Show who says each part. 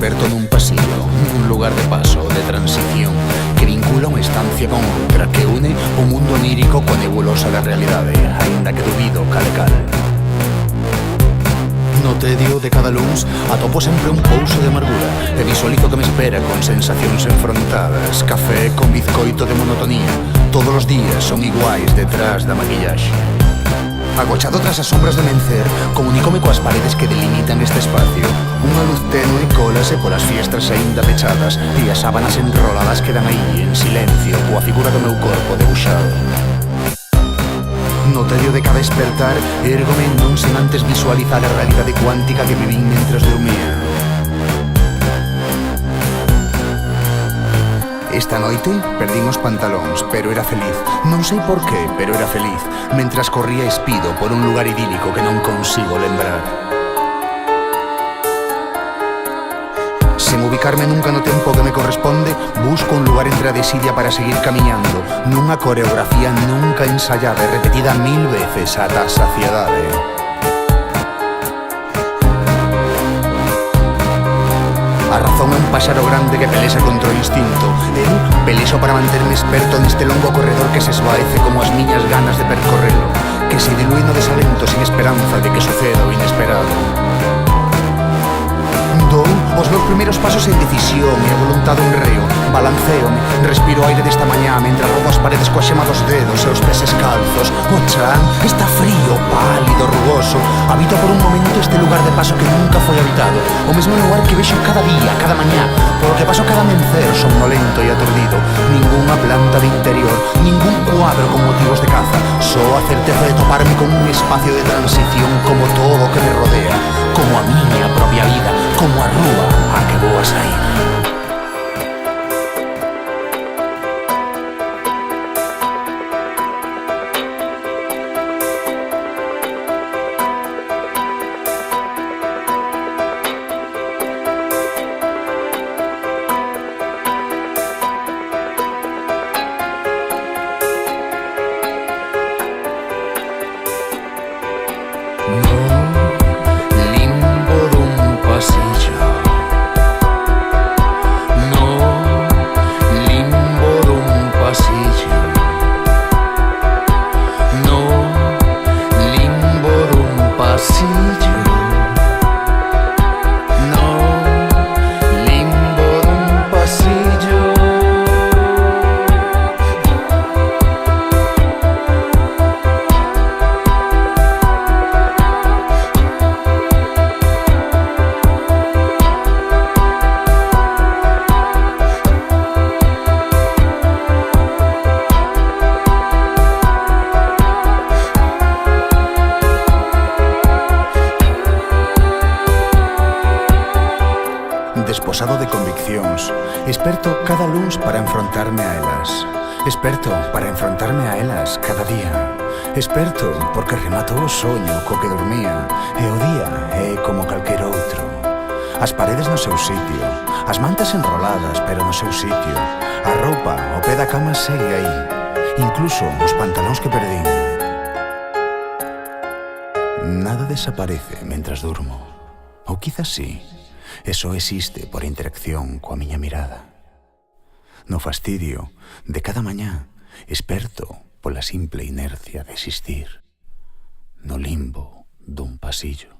Speaker 1: desperto nun pasillo, nun lugar de paso, de transición, que vincula unha estancia con outra, que une o mundo onírico coa nebulosa da realidade, aínda que dubido cal e cal. No tedio de cada luns atopo sempre un pouso de amargura e visualizo que me espera con sensacións enfrontadas. Café con bizcoito de monotonía, todos os días son iguais detrás da maquillaxe. Agochado tras as sombras de mencer, comunícome coas paredes que delimitan este espacio. Unha luz tenue cólase polas fiestras aínda pechadas e as sábanas enroladas quedan aí en silencio coa figura do meu corpo debuxado. No tedio de cada despertar, érgome non sen antes visualizar a realidade cuántica que vivín mentres dormía. Esta noite perdín os pantalóns, pero era feliz. Non sei por qué, pero era feliz, mentras corría espido por un lugar idílico que non consigo lembrar. Sen ubicarme nunca no tempo que me corresponde, busco un lugar entre a desidia para seguir camiñando, nunha coreografía nunca ensayada e repetida 1000 veces ata a saciedade. A razón é un páxaro grande que pelexa contra o instinto. Eu pelexo para manterme experto neste longo corredor que se esvaece como as miñas ganas de percorrelo, que se dilúe no desalento sin esperanza de que suceda o inesperado. Dou os meus primeiros pasos en decisión e a voluntade un reo. Balanceome, respiro aire desta mañá mentre rodo as paredes coa xema dos dedos e os pés escalzos. O chan está frío, pálido, rugoso. Habito por un momento este lugar de paso que nunca foi habitado, o mesmo lugar que vexo cada día, cada mañá, polo que paso cada mencer somnolento e aturdido. Ningunha planta de interior, ningún cuadro con motivos de caza, só a certeza de toparme con un espacio de transición como todo o que me rodea, como a miña propia vida, como a rúa a que vou a sair. Desposado de conviccións, esperto cada luns para enfrontarme a elas. Esperto para enfrontarme a elas cada día. Esperto porque rematou o soño co que dormía, e o día é como calquer outro. As paredes no seu sitio, as mantas enroladas pero no seu sitio, a roupa ao pé da cama segue aí, incluso os pantalóns que perdín. Nada desaparece mentras durmo, ou quizás sí, e só existe por interacción coa miña mirada. No fastidio de cada mañá, esperto pola simple inercia de existir, no limbo dun pasillo.